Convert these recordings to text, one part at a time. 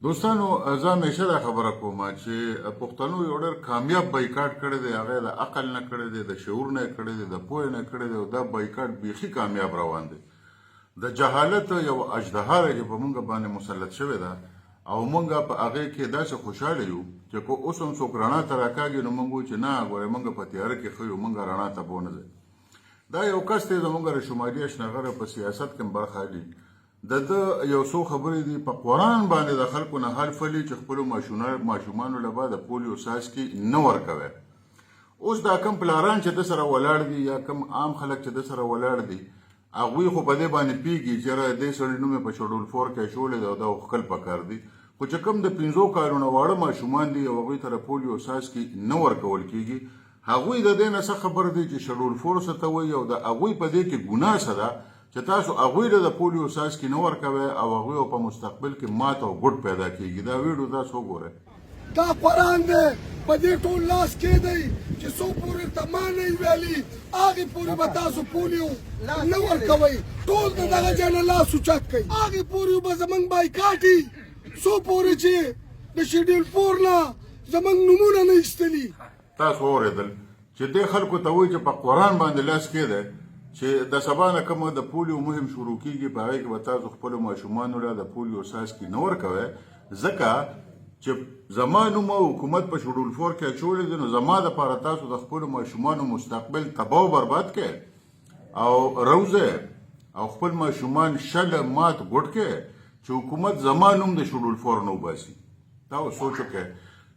دوستانو زه همیشه دا خبره کوم چې پښتنو یو ډېر کامیاب بایکاټ کړی دی، هغه د عقل نه کړی دی، د شعور نه کړی دی، د پوهې نه کړی دی، او دا بایکاټ بیخي کامیاب روان دی. د جهالت یو اژدها دی چې په موږ باندې مسلط شوې ده، او موږ په هغې کې داسې خوشحاله یو چې که اوس هم څوک رڼا ته راکاږي نو موږ وایو چې نه ګورې موږ په تیاره کې ښه یو، موږ رڼا ته بونه ځئ. دا یو کس دی زموږ د شمالي اشنغره په سیاست کې هم برخه اخلي. د یو څو خبرې دي په قرآن باندې د خلکو نه حل فلي چې خپلو ماشومانو له به د پولیو څاڅکي نه ورکوي. اوس دا کم پلاران چې د سره ولاړ دي یا کم عام خلک چې د سره ولاړ دي، هغوی خو په دې باندې پیږي چې یاره دې سړي نوم یې په شډول 4 کې اچولی دی او دا ښکل پکار دي. خو چې کوم د 5 کالونو واړه ماشومان دي او هغوی ته د پولیو څاڅکي نه ورکول کېږي، هغوی د دې نه څه خبر دي چې شډول 4 څه ته وایي او د هغوی په دې کې ګناه څه ده چې تاسو هغوی له د پولیو څاڅکي نه ورکوئ او هغوی په مستقبل کې مات او ګوډ پیدا کېږي. دا ویډیو تاسو وګورئ. دا قرآن دی په دې ټول لاس کې دی چې څو پورې ته ما نه وي ویلي هغې پورې به تاسو پولیو نه ورکوئ. ټول د دغه ځای نه لاس اوچت کوئ، هغې پورې به زموږ بایکاټ وي څو پورې چې د شیډول 4 نه زموږ نومونه نه ایستلي. تاسو واورېدل چې دې خلکو ته وایي چې په قرآن باندې لاس کې دی چې د سبا نه کومه د پولیو مهم شروع کېږي، په هغې کې به تاسو خپلو ماشومانو له د پولیو څاڅکي نه ورکوئ، ځکه چې زما نوم او حکومت په شډول 4 کې اچولی دی. نو زما دپاره تاسو د خپلو ماشومانو مستقبل تباه و برباد کړئ او روزئ او خپل ماشومان شله مات ګوډ کړئ چې حکومت زما نوم د شډول 4 نه وباسي. دا سوچ وکړئ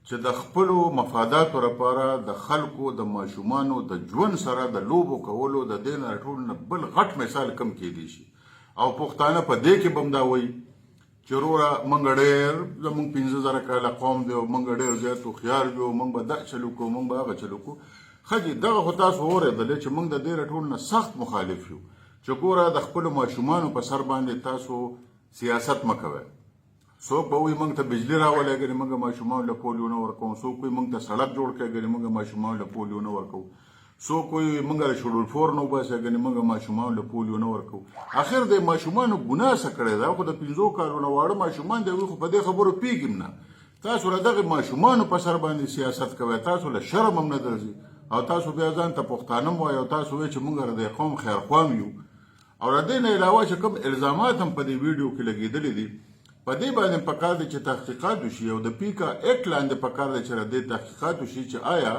چې د خپلو مفاداتو لپاره د خلکو د ماشومانو د ژوند سره د لوبو کولو د دې نه ټول نه بل غټ مثال کم کېدی شي. او پښتانه په دې کې به هم دا وایي چې وروره موږ ډېر زموږ 15,000 کاله قوم دی او موږ ډېر زیات هوښیار یو، موږ به دا چل وکړو، موږ به هغه چل وکړو. ښه جي دغه خو تاسو واورېدلې چې موږ د دې ټول نه سخت مخالف یو چې ګوره د خپلو ماشومانو په سر باندې تاسو سیاست مه کوئ. څوک به وایي موږ ته بجلي راولئ ګنې موږ ماشومان له پولیو نه ورکوو، څوک وایي موږ ته سړک جوړ کړئ ګنې موږ ماشومان له پولیو نه ورکوو، څوک وایي موږ له شډول 4 نه وباسئ ګنې موږ ماشومان له پولیو نه ورکوو. اخر د ماشومانو ګناه څه کړې ده؟ خو د 5 کالونو واړه ماشومان دی، هغوی خو په دې خبرو پوهېږي نه. تاسو له دغې ماشومانو په سر باندې سیاست کوئ، تاسو له شرم هم نه درځي او تاسو بیا ځان ته پښتانه م وایئ او تاسو وایئ چې موږ د قوم خیرخوام یو. او له دې نه علاوه چې کوم الزامات هم په دې ویډیو کې لګېدلي دي، په دې باندې پکار دی چې تحقیقات وشي او د پیکا اکټ لاندې پکار دی چې د دې تحقیقات وشي چې آیا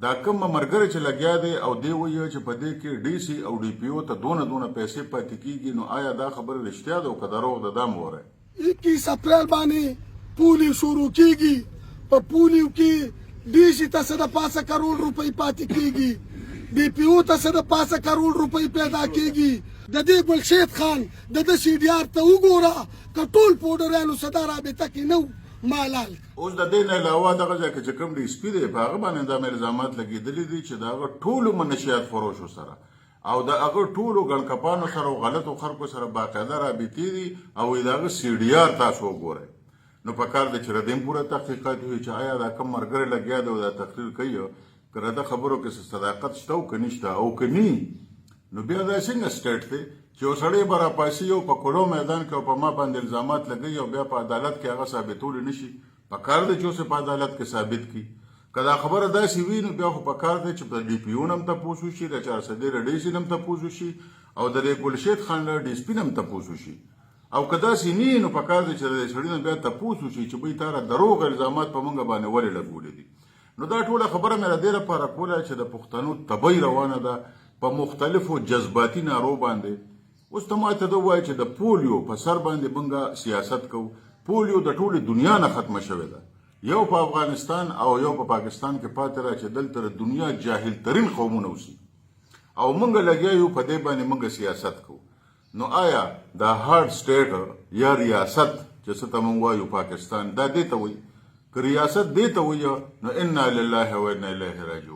دا کوم ملګری چې لګیا دی او دی وایي چې په دې کې ډي سي او ډي پي او ته دونه پیسې پاتې کېږي، نو آیا دا خبره رښتیا ده او که دروغ ده؟ دا م ووایئ. 21 اپریل باندې پولیو شروع کېږي، په پولیو کې ډي سي ته څه د 5 کروڑ روپۍ پاتې کېږي، ډي پي او ته څه د 5 کروڑ روپۍ پیدا کېږي. د دې ګلشید خان د ده سی ډي آر ته وګوره که ټول پوډرانو څه دا رابطه کې نه و مالال. اوس د دې نه علاوه دغه ځای کې چې کوم ډي اس پي دی په هغه باندې دا الزامات لګېدلي دي چې د هغه ټولو منشیات فروشو سره او د هغه ټولو ګڼکپانو سره او غلطو خلکو سره باقاعده رابطې دي او د هغه سی ډي آر تاسو وګورئ. نو پکار دی چې د دې پوره تحقیقات وي چې آیا دا کوم ملګری لګیا دی او دا تقریر کوي که د خبرو کې صداقت شته او که نشته، او که نه نو بیا دا څنګه سټیټ دی چې یو سړی به راپاسي او په کلو میدان کې او په ما باندې الزامات لګوي او بیا په عدالت کې هغه ثابتولی نه شي. پکار دی چې اوس په عدالت کې ثابت کړي. که دا خبره داسې وي نو بیا خو پکار دی چې د ډي پي او نه هم تپوس وشي، د 400 له ډي سي نه هم تپوس وشي او د ګلشید خان له ډي اس پي نه هم تپوس وشي. او که داسې نه نو پکار دی چې د سړي نه بیا تپوس وشي چې بوی تاره دروغ الزامات په موږ باندې ولې لګولي دي. نو دا ټوله خبره مې د دې لپاره کوله چې د پښتنو تبۍ روانه ده په مختلفو جذباتي نارو باندې. اوس ته ماته ده ووایه چې د پولیو په سر باندې موږ سیاست کوو. پولیو د ټولې دنیا نه ختمه شوې ده، یو په افغانستان او یو په پاکستان کې پاتې ده چې دلته د دنیا جاهل ترین قومونه اوسي او موږ لګیا یو په دې باندې موږ سیاست کوو. نو آیا دا هارډ سټیټ یا ریاست چې څه ته موږ وایو پاکستان، دا دې ته وایي؟ که ریاست دې ته وایه نو انا لله و انا الیه راجعون.